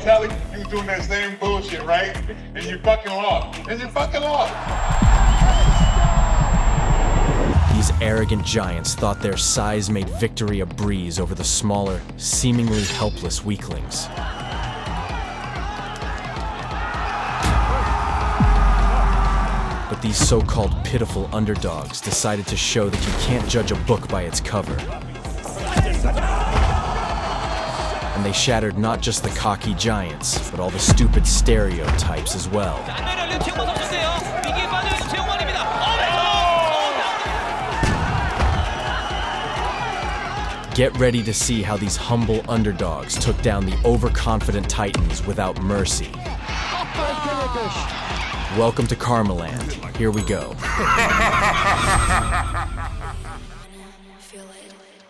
telling you, you was doing that same bullshit, right? And you fucking lost. And you fucking lost. These arrogant giants thought their size made victory a breeze over the smaller, seemingly helpless weaklings. But these so-called pitiful underdogs decided to show that you can't judge a book by its cover. And they shattered not just the cocky giants, but all the stupid stereotypes as well. Get ready to see how these humble underdogs took down the overconfident titans without mercy. Welcome to KARMALAND. Here we go.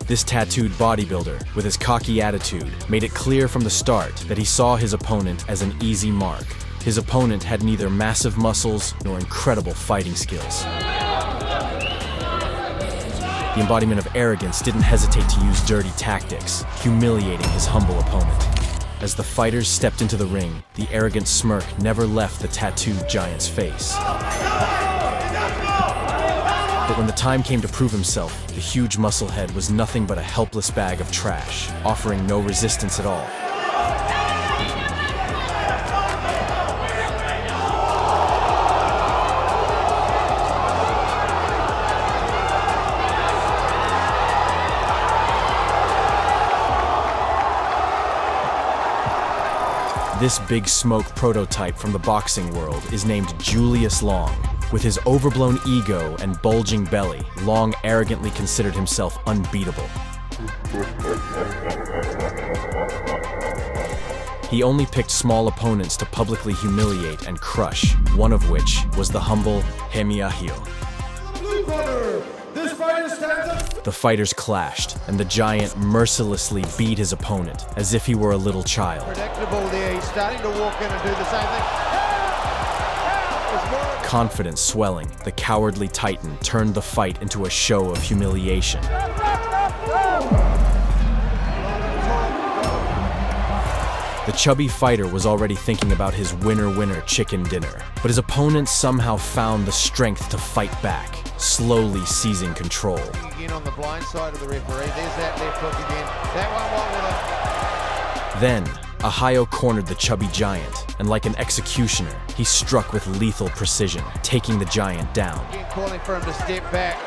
This tattooed bodybuilder, with his cocky attitude, made it clear from the start that he saw his opponent as an easy mark. His opponent had neither massive muscles nor incredible fighting skills. The embodiment of arrogance didn't hesitate to use dirty tactics, humiliating his humble opponent. As the fighters stepped into the ring, the arrogant smirk never left the tattooed giant's face. But when the time came to prove himself, the huge musclehead was nothing but a helpless bag of trash, offering no resistance at all. This big smoke prototype from the boxing world is named Julius Long. With his overblown ego and bulging belly, Long arrogantly considered himself unbeatable. He only picked small opponents to publicly humiliate and crush, one of which was the humble Hemiahio. The fighters clashed, and the giant mercilessly beat his opponent as if he were a little child. Predictable there, he's starting to walk in and do the same thing. Confidence swelling, the cowardly titan turned the fight into a show of humiliation. The chubby fighter was already thinking about his winner-winner chicken dinner, but his opponent somehow found the strength to fight back, slowly seizing control. Again on the blind side of the referee, there's that left hook again. That one won't with him. Then, Ahio cornered the chubby giant, and like an executioner, he struck with lethal precision, taking the giant down. Again calling for him to step back.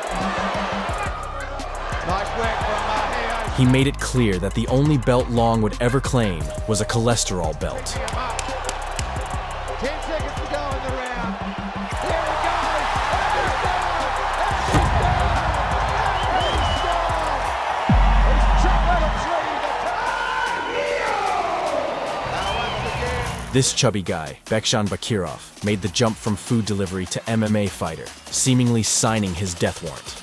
Nice work from Ahio. He made it clear that the only belt Long would ever claim was a cholesterol belt. 10 seconds to go in the round. Here we go. This chubby guy, Bekshan Bakirov, made the jump from food delivery to MMA fighter, seemingly signing his death warrant.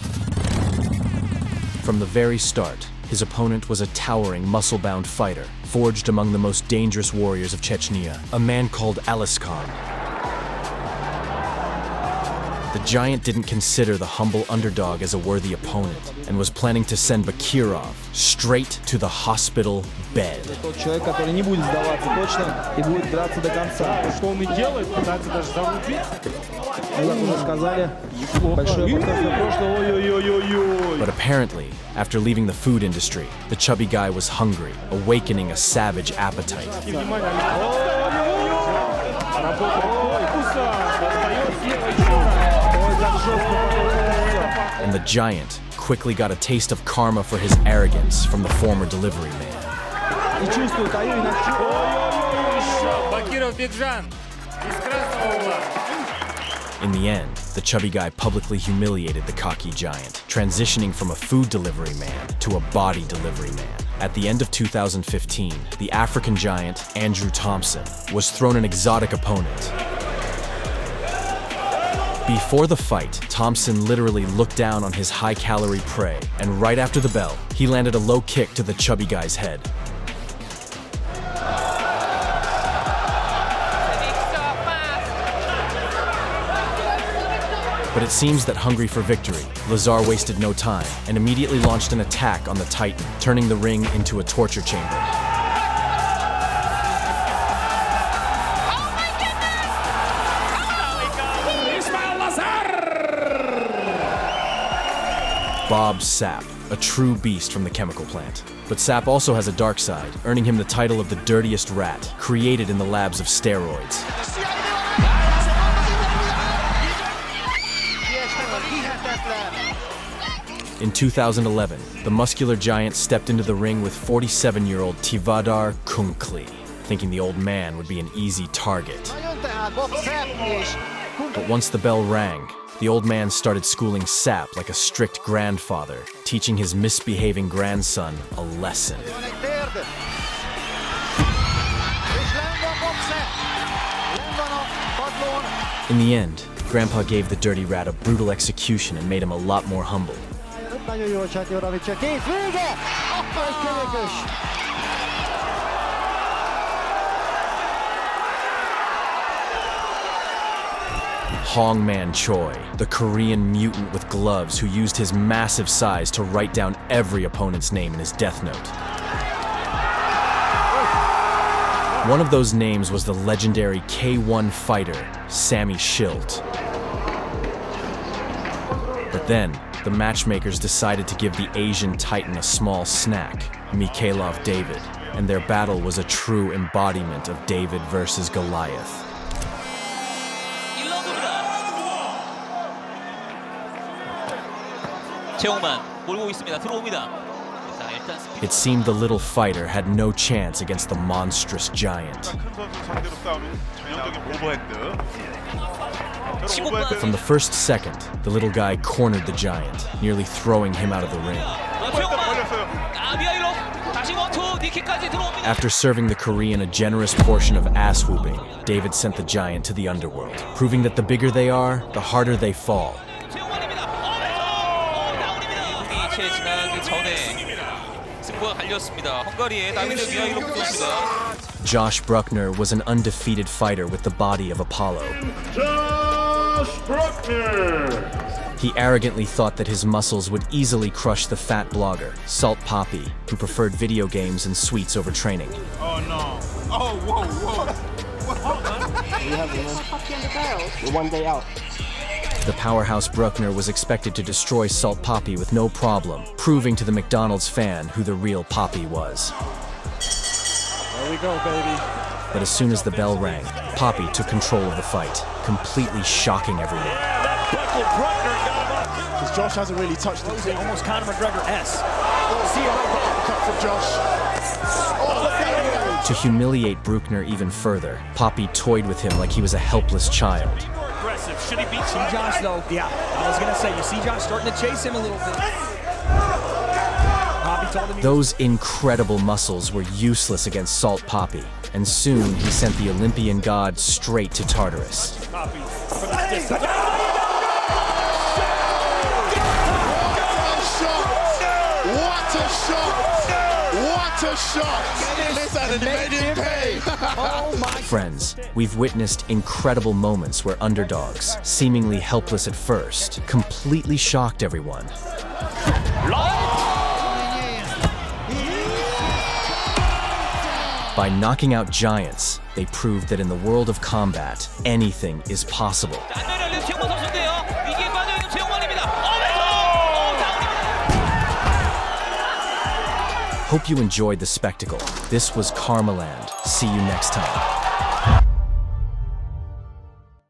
From the very start, his opponent was a towering, muscle-bound fighter, forged among the most dangerous warriors of Chechnya, a man called Aliskan. The giant didn't consider the humble underdog as a worthy opponent, and was planning to send Bakirov straight to the hospital bed. Тот человек, который не будет сдаваться точно и будет драться до конца. Что он и делает, пытается даже зарубить. Как уже сказали, большое процентное прошлое. Ой-ой-ой-ой-ой. But apparently, after leaving the food industry, the chubby guy was hungry, awakening a savage appetite. And the giant quickly got a taste of karma for his arrogance from the former delivery man. In the end, the chubby guy publicly humiliated the cocky giant, transitioning from a food delivery man to a body delivery man. At the end of 2015, the African giant, Andrew Thompson, was thrown an exotic opponent. Before the fight, Thompson literally looked down on his high-calorie prey, and right after the bell, he landed a low kick to the chubby guy's head. But it seems that hungry for victory, Lazar wasted no time and immediately launched an attack on the Titan, turning the ring into a torture chamber. Bob Sapp, a true beast from the chemical plant. But Sapp also has a dark side, earning him the title of the dirtiest rat, created in the labs of steroids. In 2011, the muscular giant stepped into the ring with 47-year-old Tivadar Kunkli, thinking the old man would be an easy target. But once the bell rang, the old man started schooling Sapp like a strict grandfather, teaching his misbehaving grandson a lesson. In the end, Grandpa gave the dirty rat a brutal execution and made him a lot more humble. Hong Man Choi, the Korean mutant with gloves who used his massive size to write down every opponent's name in his death note. One of those names was the legendary K1 fighter, Sammy Schilt. But then, the matchmakers decided to give the Asian Titan a small snack, Mikhailov David, and their battle was a true embodiment of David versus Goliath. It seemed the little fighter had no chance against the monstrous giant. From the first second, the little guy cornered the giant, nearly throwing him out of the ring. After serving the Korean a generous portion of ass-whooping, David sent the giant to the underworld, proving that the bigger they are, the harder they fall. Josh Bruckner was an undefeated fighter with the body of Apollo. Josh Bruckner! He arrogantly thought that his muscles would easily crush the fat blogger, Salt Poppy, who preferred video games and sweets over training. Oh no. Oh, whoa, whoa. You have We're 1 day out. The powerhouse Bruckner was expected to destroy Salt Poppy with no problem, proving to the McDonald's fan who the real Poppy was. There we go, baby. But as soon as the bell rang, Poppy took control of the fight, completely shocking everyone. Because Josh hasn't really touched the thing. Almost Conor McGregor-esque. See a right uppercut from Josh. To humiliate Bruckner even further, Poppy toyed with him like he was a helpless child. Should he beat Josh, though? Yeah, I was going to say, you see Josh starting to chase him a little bit. Those incredible muscles were useless against Salt Poppy, and soon he sent the Olympian god straight to Tartarus. What a shot! What a shot! This had made him pay! Friends, we've witnessed incredible moments where underdogs, seemingly helpless at first, completely shocked everyone. By knocking out giants, they proved that in the world of combat, anything is possible. Hope you enjoyed the spectacle. This was KARMALAND. See you next time.